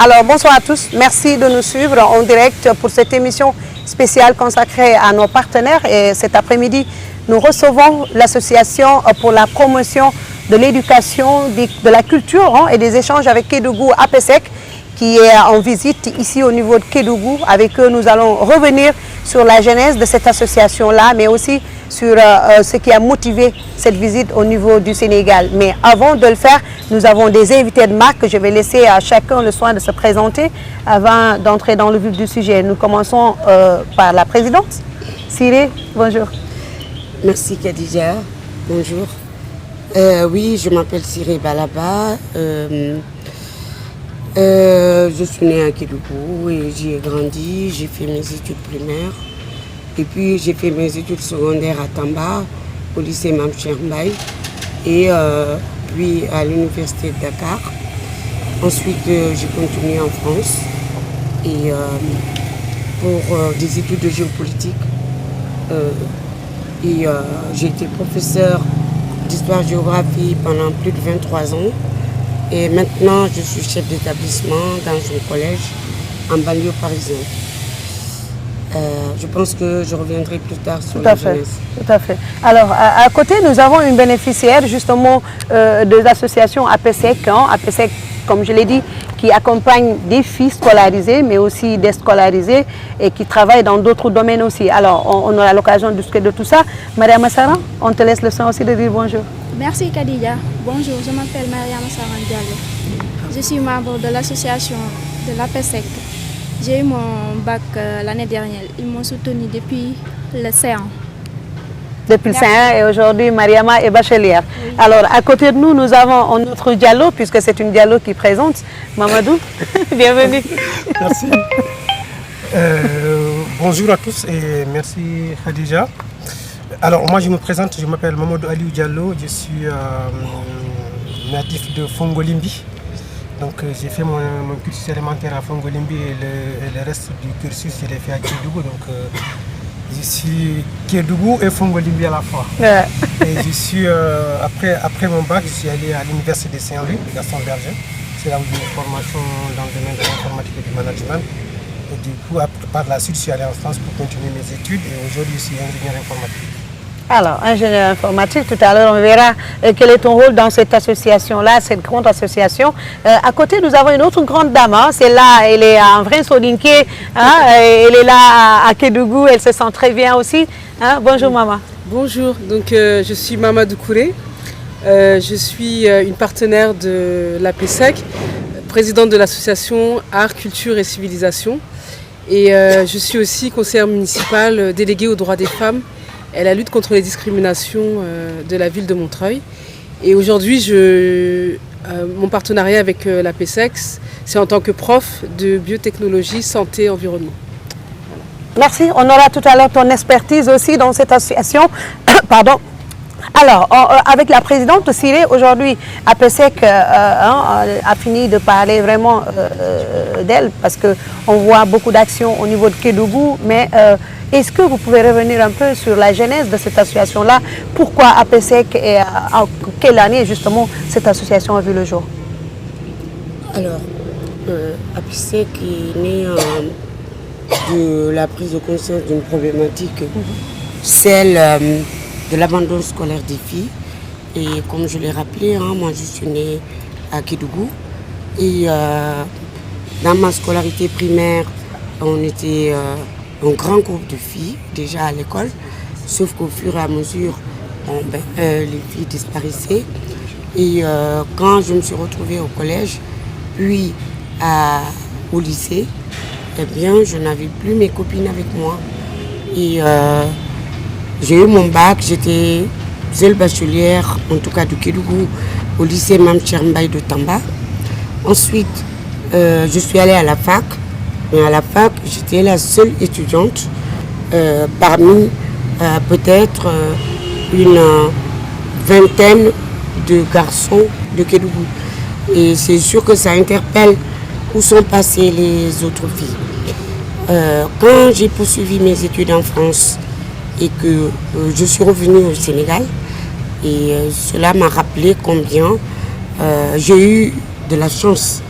Alors bonsoir à tous, merci de nous suivre en direct pour cette émission spéciale consacrée à nos partenaires. Et cet après-midi, nous recevons l'association pour la promotion de l'éducation, de la culture et des échanges avec Kédougou APESEC qui est en visite ici au niveau de Kédougou. Avec eux, nous allons revenir sur la genèse de cette association-là, mais aussi sur ce qui a motivé cette visite au niveau du Sénégal. Mais avant de le faire, nous avons des invités de marque que je vais laisser à chacun le soin de se présenter avant d'entrer dans le vif du sujet. Nous commençons par la présidente. Siré, bonjour. Merci Khadija, bonjour. Oui, je m'appelle Siré Balaba. Je suis née à Kédougou et j'y ai grandi. J'ai fait mes études primaires. Et puis j'ai fait mes études secondaires à Tamba, au lycée Mame Cheikh Mbaye, et puis à l'université de Dakar. Ensuite, j'ai continué en France et pour des études de géopolitique. J'ai été professeur d'histoire-géographie pendant plus de 23 ans. Et maintenant, je suis chef d'établissement dans un collège en banlieue parisienne. Je pense que je reviendrai plus tard sur la jeunesse. Tout à fait. Alors, à côté, nous avons une bénéficiaire justement de l'association APESEC, APESEC, comme je l'ai dit, qui accompagne des filles scolarisées, mais aussi des scolarisés et qui travaillent dans d'autres domaines aussi. Alors, on aura l'occasion de discuter de tout ça. Mariama Saran, on te laisse le soin aussi de dire bonjour. Merci Khadija. Bonjour, je m'appelle Mariama Saran Diallo. Je suis membre de l'association de l'APESEC. J'ai eu mon bac l'année dernière. Ils m'ont soutenu depuis le C1. Depuis le C1 et aujourd'hui, Mariama est bachelière. Oui. Alors, à côté de nous, nous avons un autre Diallo, puisque c'est une Diallo qui présente. Mamadou, bienvenue. Merci. Bonjour à tous et merci Khadija. Alors, moi, je me présente, je m'appelle Mamadou Aliou Diallo. Je suis natif de Fongolimbi. Donc j'ai fait mon cursus élémentaire à Fongolimbi et le reste du cursus je l'ai fait à Kédougou. Donc je suis Kédougou et Fongolimbi à la fois. Ouais. Et je suis après mon bac, je suis allé à l'université de Saint-Louis, Gaston Berger. C'est là où j'ai eu une formation dans le domaine de l'informatique et du management. Et du coup, par la suite, je suis allé en France pour continuer mes études et aujourd'hui je suis ingénieur informatique. Alors, ingénieur informatique, tout à l'heure on verra quel est ton rôle dans cette association-là, cette grande association. À côté, nous avons une autre grande dame, celle-là, elle est en vrai Soninké, elle est là à Kédougou, elle se sent très bien aussi. Bonjour maman. Bonjour, donc je suis Mamadou Kouré, je suis une partenaire de l'APESEC, présidente de l'association Art, Culture et Civilisation. Et je suis aussi conseillère municipale déléguée aux droits des femmes et la lutte contre les discriminations de la ville de Montreuil. Et aujourd'hui, mon partenariat avec l'APESEC, c'est en tant que prof de biotechnologie, santé, environnement. Voilà. Merci. On aura tout à l'heure ton expertise aussi dans cette association. Pardon. Alors, avec la présidente Siré, aujourd'hui, APESEC a fini de parler vraiment d'elle parce qu'on voit beaucoup d'actions au niveau de Kédougou, mais est-ce que vous pouvez revenir un peu sur la genèse de cette association-là? Pourquoi APESEC et en quelle année justement cette association a vu le jour? Alors, APESEC est né de la prise de conscience d'une problématique, celle de l'abandon scolaire des filles. Et comme je l'ai rappelé, moi je suis née à Kédougou. Et dans ma scolarité primaire, on était un grand groupe de filles déjà à l'école. Sauf qu'au fur et à mesure, les filles disparaissaient. Et quand je me suis retrouvée au collège, puis au lycée, eh bien, je n'avais plus mes copines avec moi. Et j'ai eu mon bac, j'étais seule bachelière, en tout cas du Kédougou, au lycée Mame Cheikh Mbaye de Tamba. Ensuite, je suis allée à la fac. Mais à la fac, j'étais la seule étudiante parmi peut-être une vingtaine de garçons de Kédougou. Et c'est sûr que ça interpelle où sont passées les autres filles. Quand j'ai poursuivi mes études en France et que je suis revenue au Sénégal, et cela m'a rappelé combien j'ai eu de la chance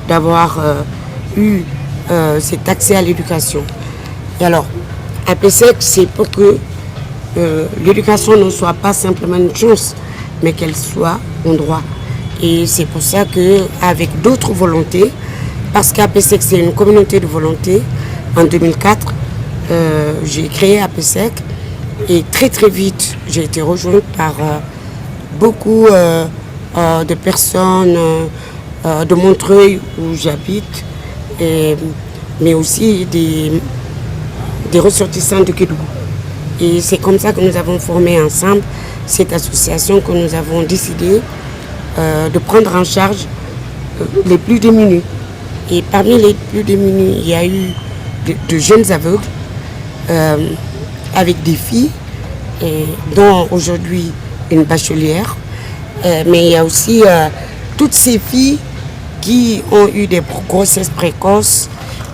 d'avoir eu cet accès à l'éducation. Et alors, APSEC, c'est pour que l'éducation ne soit pas simplement une chance, mais qu'elle soit un droit. Et c'est pour ça qu'avec d'autres volontés, parce qu'APSEC c'est une communauté de volonté, en 2004, j'ai créé APSEC et très très vite, j'ai été rejointe par beaucoup de personnes de Montreuil où j'habite, mais aussi des ressortissants de Kédougou. Et c'est comme ça que nous avons formé ensemble cette association, que nous avons décidé de prendre en charge les plus démunis. Et parmi les plus démunis, il y a eu de jeunes aveugles avec des filles, dont aujourd'hui une bachelière. Mais il y a aussi toutes ces filles qui ont eu des grossesses précoces,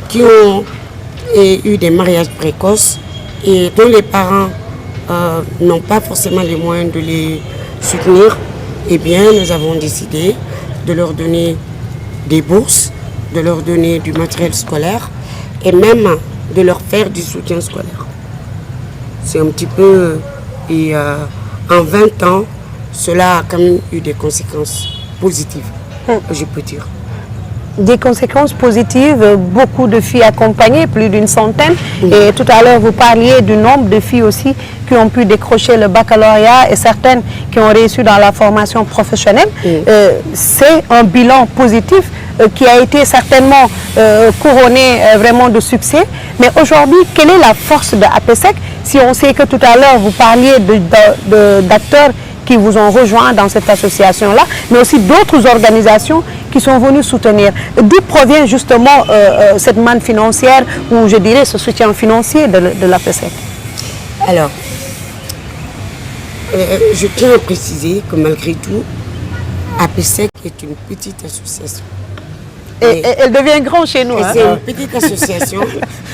qui ont eu des mariages précoces et dont les parents n'ont pas forcément les moyens de les soutenir. Eh bien, nous avons décidé de leur donner des bourses, de leur donner du matériel scolaire et même de leur faire du soutien scolaire. C'est un petit peu... Et en 20 ans, cela a quand même eu des conséquences positives, je peux dire. Des conséquences positives, beaucoup de filles accompagnées, plus d'une centaine. Et tout à l'heure, vous parliez du nombre de filles aussi qui ont pu décrocher le baccalauréat et certaines qui ont réussi dans la formation professionnelle. C'est un bilan positif qui a été certainement couronné vraiment de succès. Mais aujourd'hui, quelle est la force de APSEC? Si on sait que tout à l'heure, vous parliez d'acteurs qui vous ont rejoint dans cette association-là, mais aussi d'autres organisations qui sont venues soutenir. D'où provient justement cette manne financière, ou je dirais ce soutien financier de l'APSEC? Alors, je tiens à préciser que malgré tout, APSEC est une petite association. Et elle devient grande chez nous. C'est une petite association,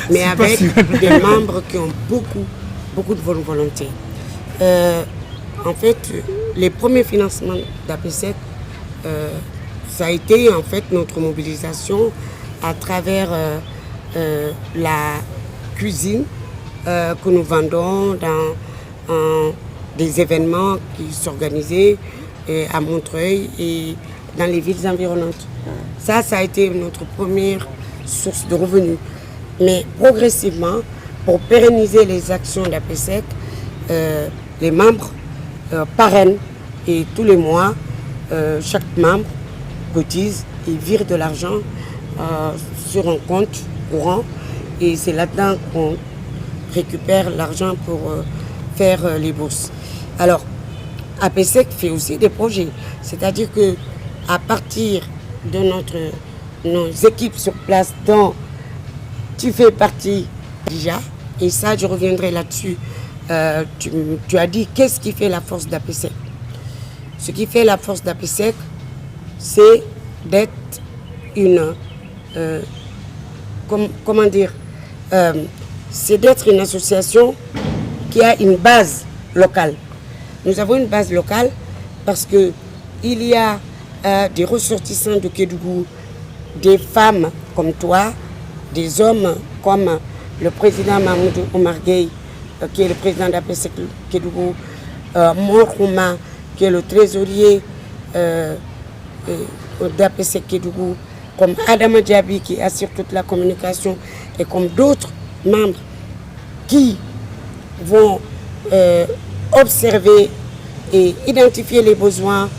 mais avec des membres qui ont beaucoup de bonne volonté. En fait, les premiers financements d'APSEC, ça a été en fait notre mobilisation à travers la cuisine que nous vendons dans des événements qui s'organisaient à Montreuil et dans les villes environnantes. Ça a été notre première source de revenus. Mais progressivement, pour pérenniser les actions d'APSEC, les membres parrainent et tous les mois, chaque membre cotise et vire de l'argent sur un compte courant et c'est là-dedans qu'on récupère l'argent pour faire les bourses. Alors, APSEC fait aussi des projets, c'est-à-dire que à partir de nos équipes sur place dont tu fais partie déjà, et ça je reviendrai là-dessus. Tu as dit qu'est-ce qui fait la force d'APSEC. Ce qui fait la force d'APSEC, c'est d'être une... comment dire, c'est d'être une association qui a une base locale. Nous avons une base locale parce qu'il y a des ressortissants de Kédougou, des femmes comme toi, des hommes comme le président Mahmoud Omar Gueye, qui est le président d'APSEC Kédougou, Mourhouma, qui est le trésorier d'APSEC Kédougou, comme Adama Diaby qui assure toute la communication, et comme d'autres membres qui vont observer et identifier les besoins,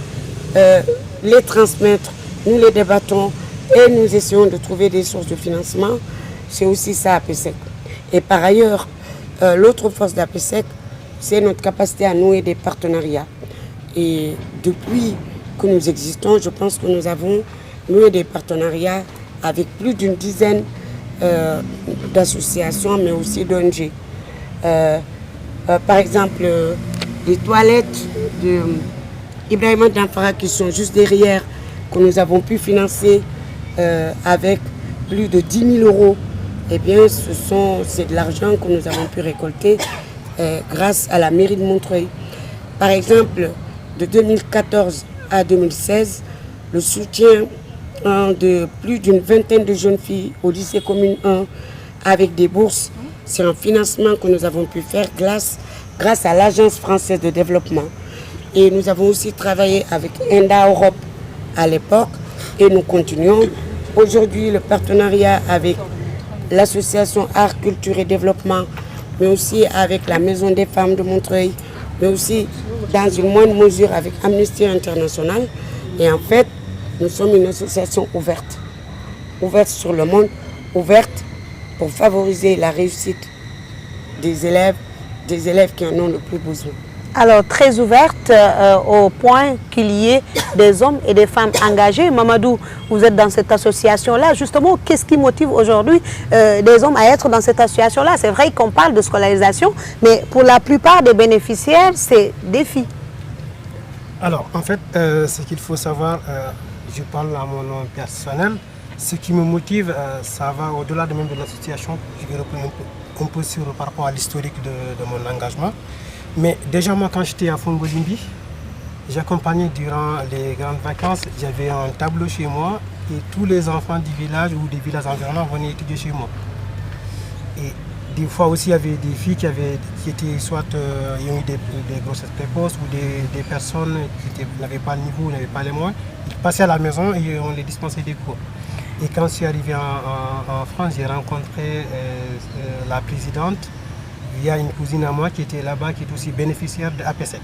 les transmettre, nous les débattons et nous essayons de trouver des sources de financement. C'est aussi ça APSEC. Et par ailleurs, l'autre force d'APSEC, c'est notre capacité à nouer des partenariats. Et depuis que nous existons, je pense que nous avons noué des partenariats avec plus d'une dizaine d'associations, mais aussi d'ONG. Par exemple, les toilettes d'Ibrahima Danfara qui sont juste derrière, que nous avons pu financer avec plus de 10 000 euros. Eh bien, c'est de l'argent que nous avons pu récolter grâce à la mairie de Montreuil. Par exemple, de 2014 à 2016, le soutien de plus d'une vingtaine de jeunes filles au lycée commune 1 avec des bourses. C'est un financement que nous avons pu faire grâce à l'Agence française de développement. Et nous avons aussi travaillé avec Enda Europe à l'époque et nous continuons. Aujourd'hui, le partenariat avec l'association Art, Culture et Développement, mais aussi avec la Maison des Femmes de Montreuil, mais aussi dans une moindre mesure avec Amnesty International. Et en fait, nous sommes une association ouverte sur le monde, ouverte pour favoriser la réussite des élèves qui en ont le plus besoin. Alors, très ouverte au point qu'il y ait des hommes et des femmes engagés. Mamadou, vous êtes dans cette association-là. Justement, qu'est-ce qui motive aujourd'hui des hommes à être dans cette association-là? C'est vrai qu'on parle de scolarisation, mais pour la plupart des bénéficiaires, c'est des filles. Alors, en fait, ce qu'il faut savoir, je parle à mon nom personnel, ce qui me motive, ça va au-delà de même de l'association. Je vais reprendre un peu sur par rapport à l'historique de mon engagement. Mais déjà, moi, quand j'étais à Fongolimbi, j'accompagnais durant les grandes vacances, j'avais un tableau chez moi et tous les enfants du village ou des villages environnants venaient étudier chez moi. Et des fois aussi, il y avait des filles qui étaient soit ont eu des grossesses précoces ou des personnes qui n'avaient pas le niveau, n'avaient pas les moyens. Ils passaient à la maison et on les dispensait des cours. Et quand je suis arrivé en France, j'ai rencontré la présidente. Il y a une cousine à moi qui était là-bas, qui est aussi bénéficiaire de APSEC.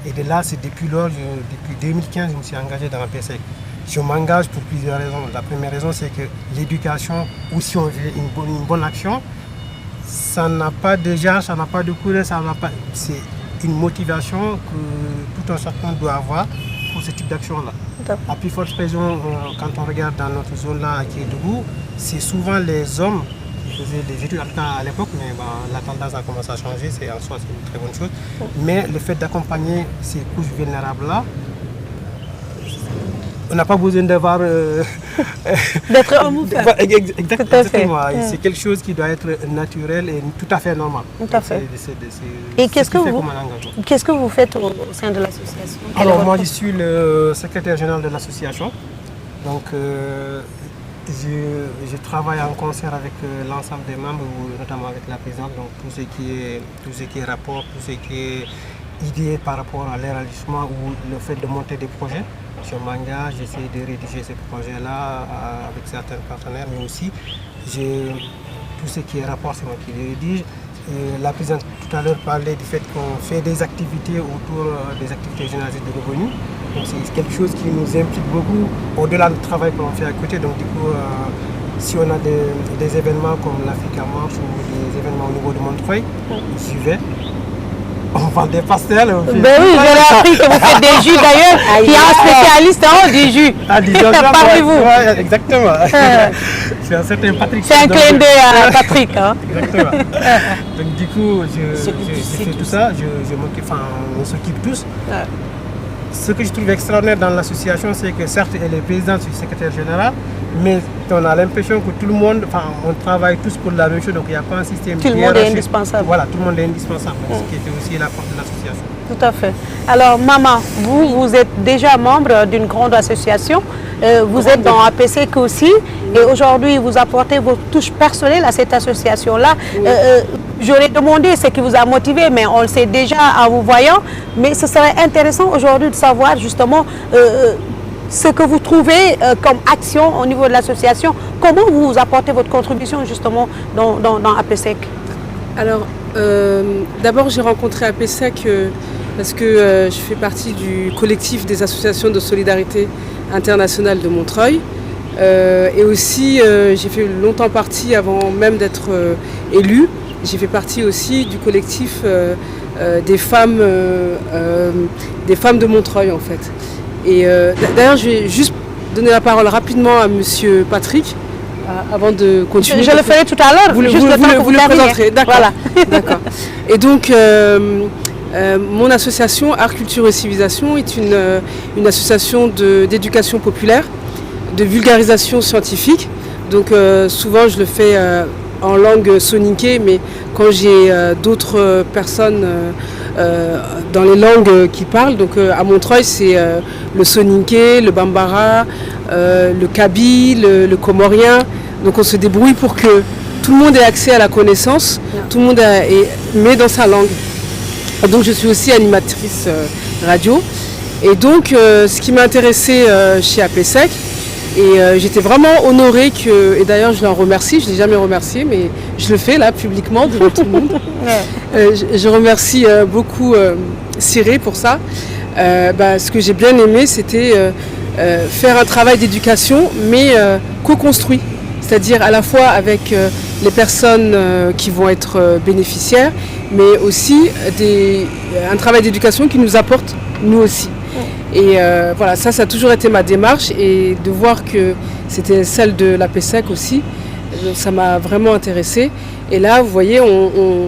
Et de là, c'est depuis lors, depuis 2015, je me suis engagé dans APSEC. Je m'engage pour plusieurs raisons. La première raison, c'est que l'éducation, ou si on veut une bonne action, ça n'a pas de genre, ça n'a pas de couleur, c'est une motivation que tout un chacun doit avoir pour ce type d'action-là. À plus forte raison, quand on regarde dans notre zone-là, à Kédougou, c'est souvent les hommes qui faisaient des études à l'époque, mais la tendance a commencé à changer, c'est en soi une très bonne chose. Mais le fait d'accompagner ces couches vulnérables-là, on n'a pas besoin d'avoir... D'être homme ou femme. Exactement. C'est quelque chose qui doit être naturel et tout à fait normal. Tout à fait. Et qu'est-ce que vous faites au sein de l'association? Alors moi, je suis le secrétaire général de l'association. Donc, je travaille en concert avec l'ensemble des membres, notamment avec la présidente. Donc tout ce qui est rapport, tout ce qui est idée par rapport à l'élargissement ou le fait de monter des projets. Je m'engage, j'essaie de rédiger ces projets-là avec certains partenaires, mais aussi tout ce qui est rapport, c'est moi qui les rédige. La présidente tout à l'heure parlait du fait qu'on fait des activités autour des activités généralisées de revenus. Donc c'est quelque chose qui nous implique beaucoup au-delà du travail qu'on fait à côté. Donc du coup, si on a des événements comme l'Africa Marche ou des événements au niveau de Montreuil, j'y vais. On parle des pastels. Ben oui, j'ai appris que vous faites des jus d'ailleurs. Il y a un spécialiste en haut des jus. Parlez-vous. Ouais, exactement. C'est un certain Patrick. C'est un clin d'œil à Patrick. Hein. Exactement. Donc du coup, je fais tout ça. On s'occupe tous. Ouais. Ce que je trouve extraordinaire dans l'association, c'est que certes, elle est présidente, je suis secrétaire général, mais on a l'impression que tout le monde, on travaille tous pour la même chose, donc il n'y a pas un système tout le monde est indispensable. Voilà, tout le monde est indispensable, ce qui était aussi la force de l'association. Tout à fait. Alors, maman, vous êtes déjà membre d'une grande association, vous êtes dans APSEC aussi, et aujourd'hui, vous apportez vos touches personnelles à cette association-là. J'aurais demandé ce qui vous a motivé, mais on le sait déjà en vous voyant, mais ce serait intéressant aujourd'hui de savoir justement ce que vous trouvez comme action au niveau de l'association. Comment vous apportez votre contribution justement dans APSEC? Alors, d'abord j'ai rencontré APSEC parce que je fais partie du collectif des associations de solidarité internationale de Montreuil. Et aussi, j'ai fait longtemps partie, avant même d'être élue, j'ai fait partie aussi du collectif des femmes de Montreuil en fait. Et d'ailleurs, je vais juste donner la parole rapidement à Monsieur Patrick avant de continuer. Je le ferai tout à l'heure. Vous le présenterez. D'accord. Voilà. D'accord. Et donc, mon association Art, Culture et Civilisation est une association d'éducation populaire, de vulgarisation scientifique. Donc, souvent, je le fais en langue soninké, mais quand j'ai d'autres personnes dans les langues qu'ils parlent. Donc à Montreuil, c'est le soninké, le bambara, le kabyle, le comorien. Donc on se débrouille pour que tout le monde ait accès à la connaissance, tout le monde mais dans sa langue. Donc je suis aussi animatrice radio. Et donc ce qui m'a intéressée chez APSEC, et j'étais vraiment honorée et d'ailleurs je l'en remercie, je ne l'ai jamais remercié, mais je le fais là publiquement devant tout le monde. Je remercie beaucoup Cyré pour ça. Ce que j'ai bien aimé, c'était faire un travail d'éducation, mais co-construit. C'est-à-dire à la fois avec les personnes qui vont être bénéficiaires, mais aussi un travail d'éducation qui nous apporte nous aussi. Et voilà, ça a toujours été ma démarche, et de voir que c'était celle de l'APSEC aussi, ça m'a vraiment intéressée. Et là, vous voyez, on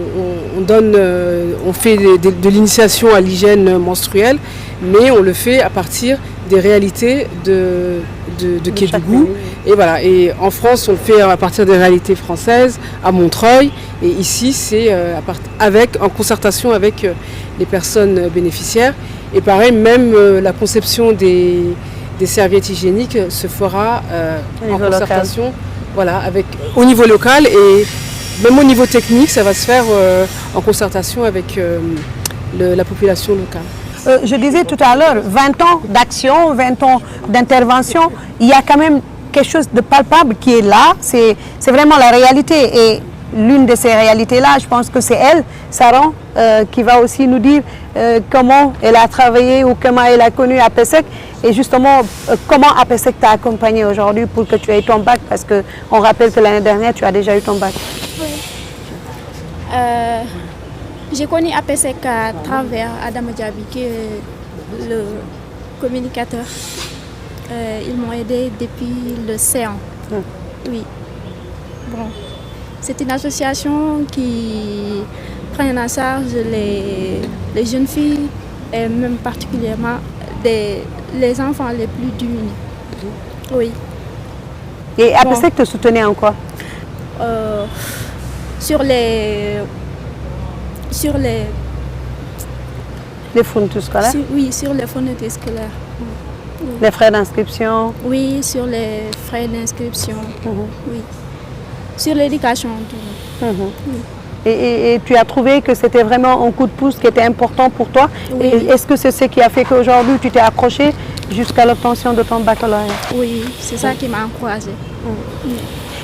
fait de l'initiation à l'hygiène menstruelle, mais on le fait à partir des réalités de Kédougou. Et voilà. Et en France, on le fait à partir des réalités françaises, à Montreuil. Et ici, c'est en concertation avec les personnes bénéficiaires. Et pareil, même la conception des serviettes hygiéniques se fera en concertation, voilà, au niveau local, et même au niveau technique, ça va se faire en concertation avec la population locale. Je disais tout à l'heure, 20 ans d'action, 20 ans d'intervention, il y a quand même quelque chose de palpable qui est là, c'est vraiment la réalité. Et l'une de ces réalités-là, je pense que c'est elle, Saran, qui va aussi nous dire comment elle a travaillé ou comment elle a connu APSEC, et justement comment APSEC t'a accompagné aujourd'hui pour que tu aies ton bac, parce qu'on rappelle que l'année dernière, tu as déjà eu ton bac. Oui. J'ai connu APSEC à travers Adam Diaby, qui est le communicateur. Ils m'ont aidé depuis le C1. Oui. Bon. C'est une association qui prend en charge les jeunes filles, et même particulièrement les enfants les plus démunis. Oui. Et APSEC te soutenait en quoi? Sur les fournitures scolaires? Oui, sur les fournitures scolaires. Oui. Les frais d'inscription? Oui, sur les frais d'inscription. Oui. Sur l'éducation. Oui. Et tu as trouvé que c'était vraiment un coup de pouce qui était important pour toi? Oui. Est-ce que c'est ce qui a fait qu'aujourd'hui tu t'es accroché jusqu'à l'obtention de ton baccalauréat? Oui, c'est ça qui m'a encouragée.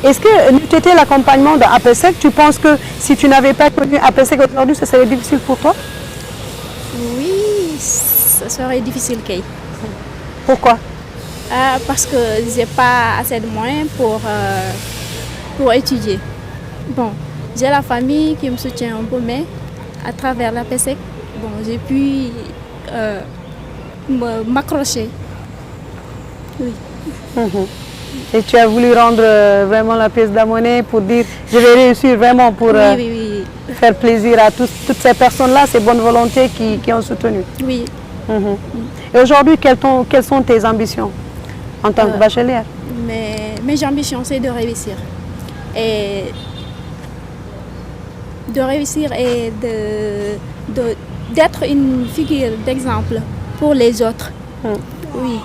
Est-ce que n'eût été l'accompagnement de APSEC, tu penses que si tu n'avais pas connu APSEC aujourd'hui, ce serait difficile pour toi? Oui, ce serait difficile, Kay. Pourquoi? Parce que je n'ai pas assez de moyens pour étudier. Bon, j'ai la famille qui me soutient un peu, mais à travers l'APSEC, bon, j'ai pu m'accrocher. Oui. Et tu as voulu rendre vraiment la pièce de la monnaie pour dire je vais réussir vraiment pour faire plaisir à toutes ces personnes-là, ces bonnes volontés qui ont soutenu. Oui. Et aujourd'hui, quelles sont tes ambitions en tant que bachelière? Mes ambitions, c'est de réussir. Et d'être une figure d'exemple pour les autres. Oui.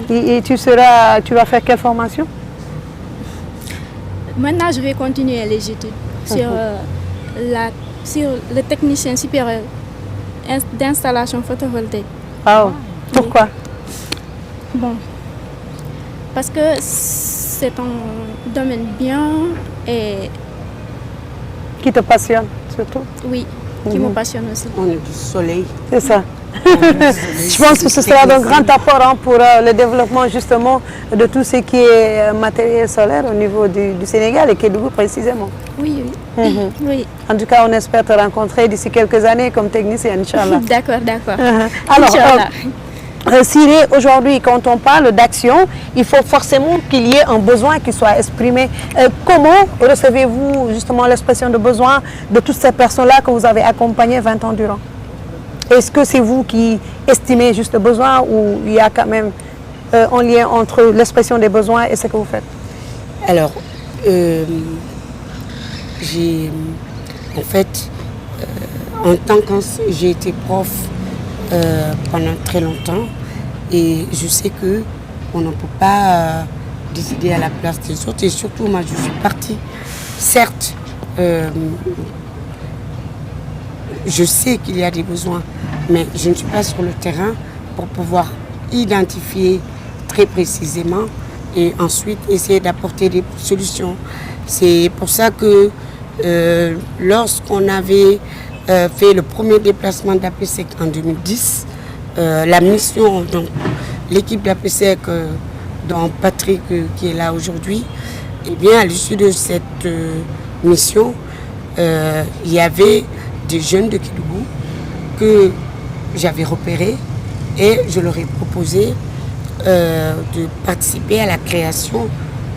Et tu vas faire quelle formation? Maintenant, je vais continuer les études sur le technicien supérieur d'installation photovoltaïque. Oh. Pourquoi? Bon, parce que c'est un domaine bien et... Qui te passionne surtout? Oui, qui me passionne aussi. On est du soleil. C'est ça. Je pense que ce sera d'un grand apport pour le développement justement de tout ce qui est matériel solaire au niveau du Sénégal et Kédougou précisément. Oui. Oui. En tout cas, on espère te rencontrer d'ici quelques années comme technicien, Inch'Allah. D'accord. Alors, Cyré, aujourd'hui, quand on parle d'action, il faut forcément qu'il y ait un besoin qui soit exprimé. Comment recevez-vous justement l'expression de besoin de toutes ces personnes-là que vous avez accompagnées 20 ans durant? Est-ce que c'est vous qui estimez juste le besoin ou il y a quand même un lien entre l'expression des besoins et ce que vous faites? Alors, En tant que j'ai été prof pendant très longtemps et je sais que on ne peut pas décider à la place des autres et surtout moi je suis partie. Certes, je sais qu'il y a des besoins, mais je ne suis pas sur le terrain pour pouvoir identifier très précisément et ensuite essayer d'apporter des solutions. C'est pour ça que lorsqu'on avait fait le premier déplacement d'APSEC en 2010, la mission, donc l'équipe d'APSEC dont Patrick qui est là aujourd'hui, eh bien à l'issue de cette mission, il y avait des jeunes de Kédougou que j'avais repérés et je leur ai proposé de participer à la création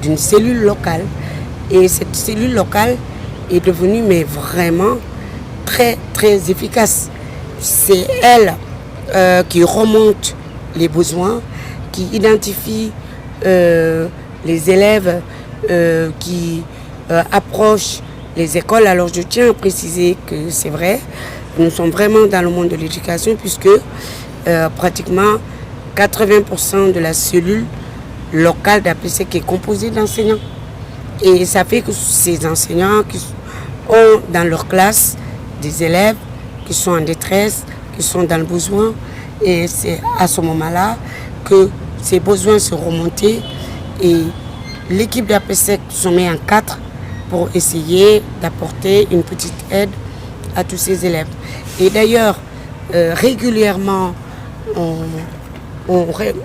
d'une cellule locale. Et cette cellule locale est devenue mais vraiment très très efficace. C'est elle qui remonte les besoins, qui identifie les élèves qui approchent les écoles. Alors je tiens à préciser que c'est vrai, nous sommes vraiment dans le monde de l'éducation puisque pratiquement 80% de la cellule locale d'APSEC est composée d'enseignants. Et ça fait que ces enseignants qui ont dans leur classe des élèves qui sont en détresse, qui sont dans le besoin. Et c'est à ce moment-là que ces besoins se remontent et l'équipe d'APSEC se met en 4 pour essayer d'apporter une petite aide à tous ces élèves. Et d'ailleurs, régulièrement,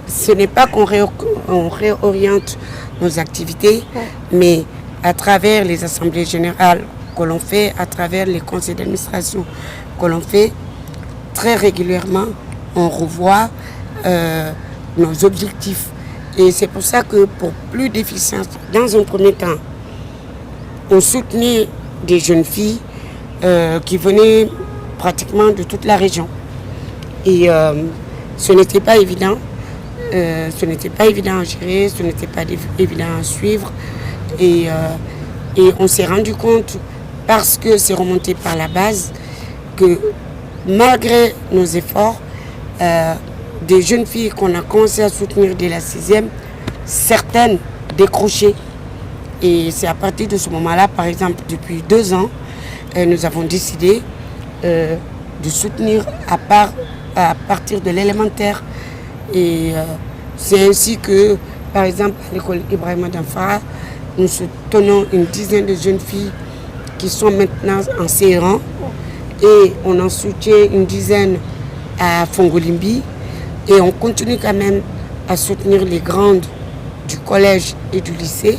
ce n'est pas qu'on réoriente nos activités, mais à travers les assemblées générales que l'on fait, à travers les conseils d'administration que l'on fait, très régulièrement, on revoit nos objectifs. Et c'est pour ça que pour plus d'efficience, dans un premier temps, on soutenait des jeunes filles qui venaient pratiquement de toute la région. Et ce n'était pas évident. Ce n'était pas évident à gérer, ce n'était pas évident à suivre. Et on s'est rendu compte, parce que c'est remonté par la base, que malgré nos efforts, des jeunes filles qu'on a commencé à soutenir dès la 6e, certaines décrochaient. Et c'est à partir de ce moment-là, par exemple, depuis 2 ans, nous avons décidé de soutenir à partir de l'élémentaire. Et c'est ainsi que, par exemple, à l'école Ibrahima Danfara, nous soutenons une dizaine de jeunes filles qui sont maintenant en CE1 et on en soutient une dizaine à Fongolimbi et on continue quand même à soutenir les grandes du collège et du lycée.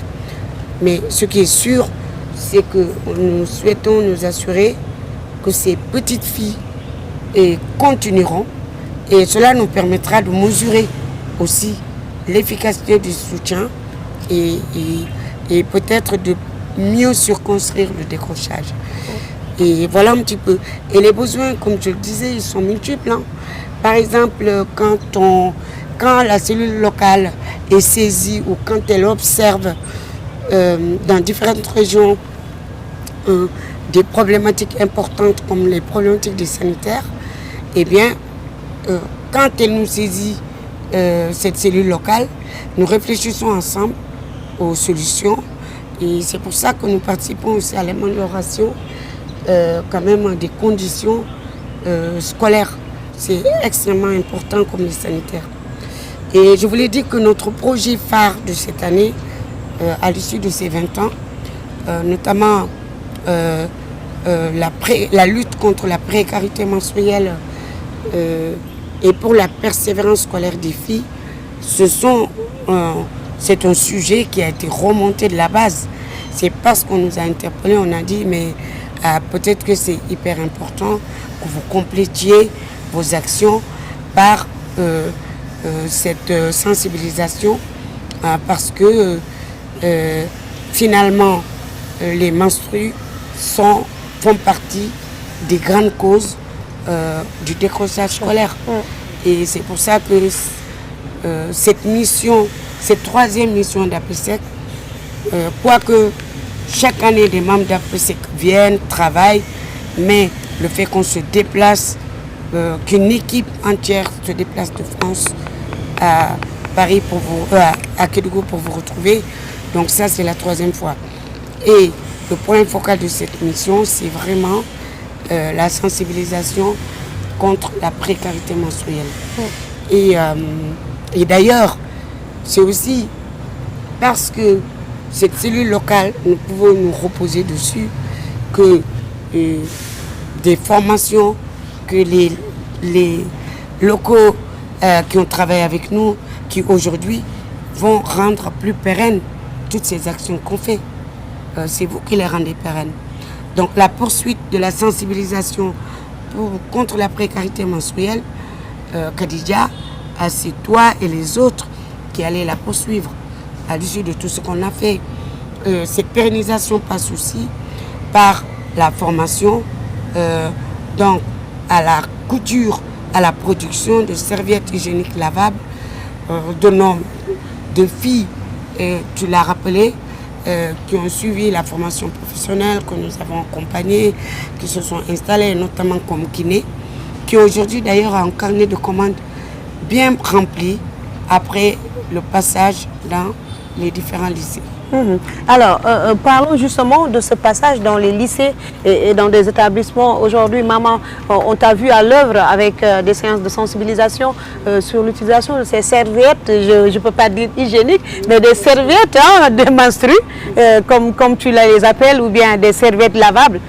Mais ce qui est sûr, c'est que nous souhaitons nous assurer que ces petites filles continueront et cela nous permettra de mesurer aussi l'efficacité du soutien et peut-être de mieux circonscrire le décrochage. Et voilà un petit peu. Et les besoins, comme je le disais, ils sont multiples. Hein. Par exemple, quand la cellule locale est saisie ou quand elle observe dans différentes régions des problématiques importantes comme les problématiques des sanitaires, eh bien, quand elle nous saisit cette cellule locale, nous réfléchissons ensemble aux solutions et c'est pour ça que nous participons aussi à l'amélioration quand même des conditions scolaires. C'est extrêmement important comme les sanitaires. Et je voulais dire que notre projet phare de cette année, à l'issue de ces 20 ans, notamment la lutte contre la précarité menstruelle et pour la persévérance scolaire des filles, c'est un sujet qui a été remonté de la base. C'est parce qu'on nous a interpellés, on a dit mais peut-être que c'est hyper important que vous complétiez vos actions par cette sensibilisation parce que finalement les menstrues font partie des grandes causes du décrochage scolaire. Et c'est pour ça que cette mission, cette 3e mission d'APSEC, quoique chaque année des membres d'APSEC viennent, travaillent, mais le fait qu'on se déplace, qu'une équipe entière se déplace de France à Paris à Kédougou pour vous retrouver. Donc ça, c'est la 3e fois. Et le point focal de cette mission, c'est vraiment la sensibilisation contre la précarité menstruelle. Et d'ailleurs, c'est aussi parce que cette cellule locale, nous pouvons nous reposer dessus, que des formations que les locaux qui ont travaillé avec nous, qui aujourd'hui vont rendre plus pérennes toutes ces actions qu'on fait. C'est vous qui les rendez pérennes. Donc la poursuite de la sensibilisation contre la précarité menstruelle, Khadija, c'est toi et les autres qui allez la poursuivre à l'issue de tout ce qu'on a fait. Cette pérennisation passe aussi par la formation donc à la couture, à la production de serviettes hygiéniques lavables de nombre de filles, tu l'as rappelé, qui ont suivi la formation professionnelle, que nous avons accompagnées, qui se sont installées notamment comme kinés, qui aujourd'hui d'ailleurs ont un carnet de commandes bien rempli après le passage dans les différents lycées. Alors, parlons justement de ce passage dans les lycées et dans des établissements. Aujourd'hui, maman, on t'a vu à l'œuvre avec des séances de sensibilisation sur l'utilisation de ces serviettes, je ne peux pas dire hygiéniques, mais des serviettes de menstrues, comme tu les appelles, ou bien des serviettes lavables.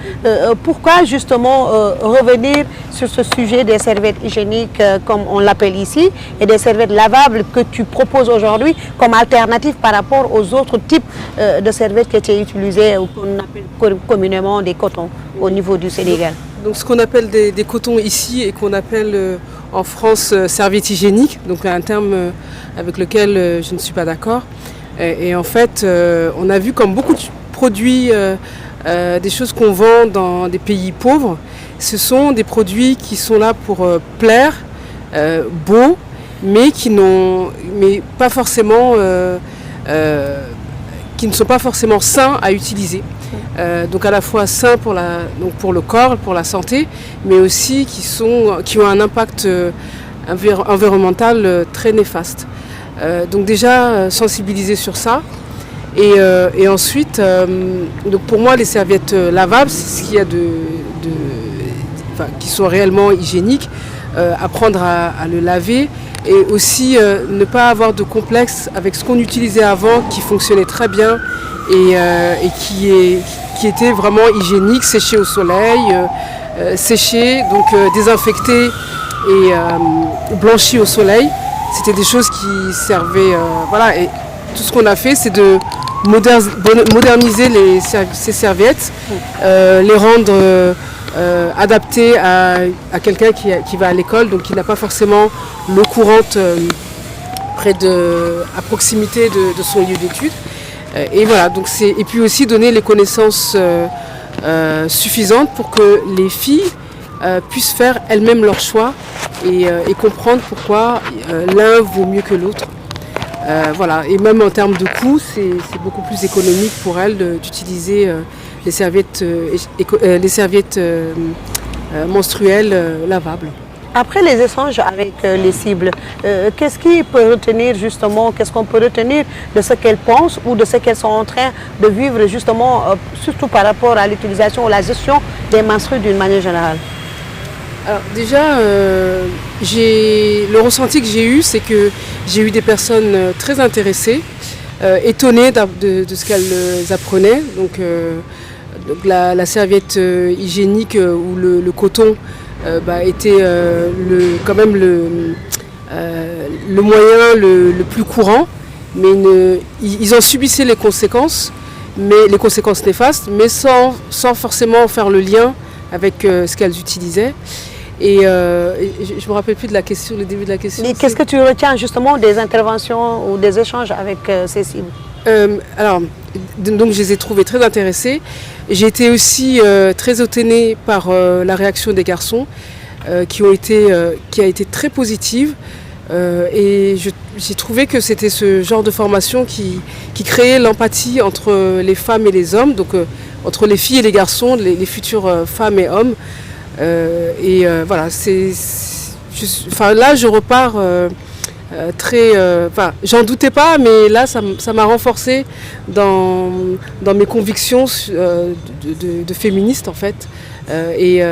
Pourquoi justement revenir sur ce sujet des serviettes hygiéniques, comme on l'appelle ici, et des serviettes lavables que tu proposes aujourd'hui comme alternative par rapport aux autres types de serviettes qui étaient utilisées, ou qu'on appelle communément des cotons au niveau du Sénégal? Donc ce qu'on appelle des cotons ici et qu'on appelle en France serviettes hygiéniques, donc un terme avec lequel je ne suis pas d'accord. Et en fait, on a vu comme beaucoup de produits, des choses qu'on vend dans des pays pauvres, ce sont des produits qui sont là pour plaire, beaux, mais qui pas forcément qui ne sont pas forcément sains à utiliser. Donc à la fois sains pour le corps, pour la santé, mais aussi qui ont un impact environnemental très néfaste. Donc déjà sensibiliser sur ça. Et ensuite, donc pour moi les serviettes lavables, c'est ce qu'il y a qui sont réellement hygiéniques, apprendre à le laver. Et aussi ne pas avoir de complexe avec ce qu'on utilisait avant, qui fonctionnait très bien et qui était vraiment hygiénique, séché au soleil, séché, donc désinfecté et blanchi au soleil. C'était des choses qui servaient, voilà. Et tout ce qu'on a fait, c'est de moderniser ces serviettes, les rendre adapté à quelqu'un qui va à l'école, donc qui n'a pas forcément l'eau courante à proximité de son lieu d'études. Et voilà, donc et puis aussi donner les connaissances suffisantes pour que les filles puissent faire elles-mêmes leur choix et comprendre pourquoi l'un vaut mieux que l'autre. Voilà, et même en termes de coût, c'est beaucoup plus économique pour elles d'utiliser les serviettes menstruelles lavables. Après les échanges avec les cibles, qu'est-ce qui peut retenir justement, qu'est-ce qu'on peut retenir de ce qu'elles pensent ou de ce qu'elles sont en train de vivre justement, surtout par rapport à l'utilisation ou la gestion des menstrues d'une manière générale? Alors déjà, le ressenti que j'ai eu, c'est que j'ai eu des personnes très intéressées, étonnées de ce qu'elles apprenaient. Donc la serviette hygiénique ou le coton était quand même le moyen le plus courant, mais ils en subissaient les conséquences néfastes, mais sans forcément faire le lien avec ce qu'elles utilisaient. Et je ne me rappelle plus de la question, le début de la question. Qu'est-ce que tu retiens justement des interventions ou des échanges avec ces cibles? Alors, donc je les ai trouvées très intéressées. J'ai été aussi très étonnée par la réaction des garçons qui a été très positive. Et j'ai trouvé que c'était ce genre de formation qui créait l'empathie entre les femmes et les hommes, donc entre les filles et les garçons, les futures femmes et hommes. Voilà, là je repars j'en doutais pas, mais là ça m'a renforcé dans mes convictions de féministe en fait, et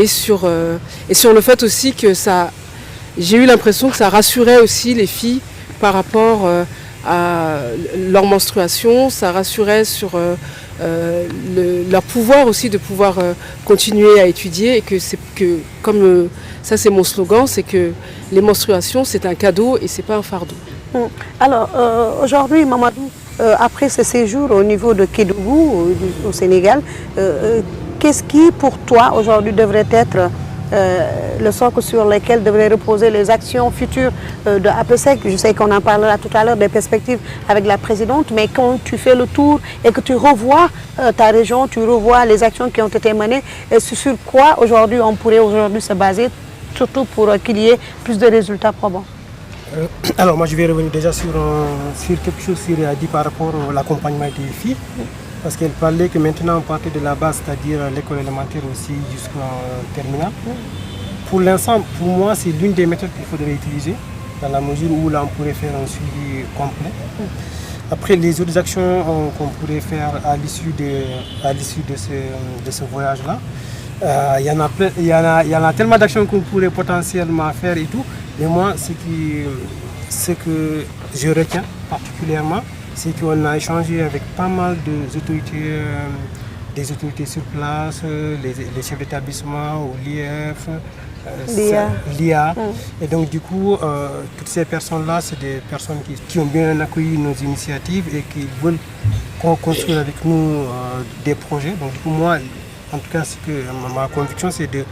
sur le fait aussi que j'ai eu l'impression que ça rassurait aussi les filles par rapport à leur menstruation, ça rassurait sur leur pouvoir aussi de pouvoir continuer à étudier, et comme ça c'est mon slogan, c'est que les menstruations c'est un cadeau et c'est pas un fardeau. Alors aujourd'hui, Mamadou, après ce séjour au niveau de Kédougou au Sénégal, qu'est-ce qui pour toi aujourd'hui devrait être le socle sur lequel devraient reposer les actions futures de APESEC? Je sais qu'on en parlera tout à l'heure des perspectives avec la présidente, mais quand tu fais le tour et que tu revois ta région, tu revois les actions qui ont été menées, sur quoi aujourd'hui on pourrait se baser, surtout pour qu'il y ait plus de résultats probants? Alors moi je vais revenir déjà sur quelque chose qui a dit par rapport à l'accompagnement des filles. Parce qu'elle parlait que maintenant on partait de la base, c'est-à-dire l'école élémentaire aussi jusqu'en terminale. Pour l'instant, pour moi, c'est l'une des méthodes qu'il faudrait utiliser, dans la mesure où là on pourrait faire un suivi complet. Après, les autres actions qu'on pourrait faire à l'issue de ce voyage-là, il y en a tellement d'actions qu'on pourrait potentiellement faire et tout. Mais moi, ce que je retiens particulièrement, c'est qu'on a échangé avec pas mal d'autorités, des autorités sur place, les chefs d'établissement, ou l'IF, l'IA. Et donc du coup, toutes ces personnes-là, c'est des personnes qui ont bien accueilli nos initiatives et qui veulent construire avec nous des projets. Donc du coup, moi, en tout cas, ma conviction, c'est de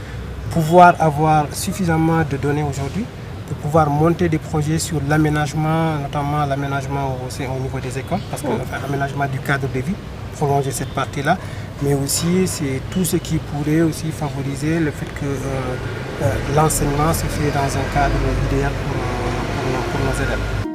pouvoir avoir suffisamment de données aujourd'hui, de pouvoir monter des projets sur l'aménagement, notamment l'aménagement au niveau des écoles, parce que l'aménagement du cadre de vie, prolonger cette partie-là, mais aussi c'est tout ce qui pourrait aussi favoriser le fait que l'enseignement se fait dans un cadre idéal pour nos élèves.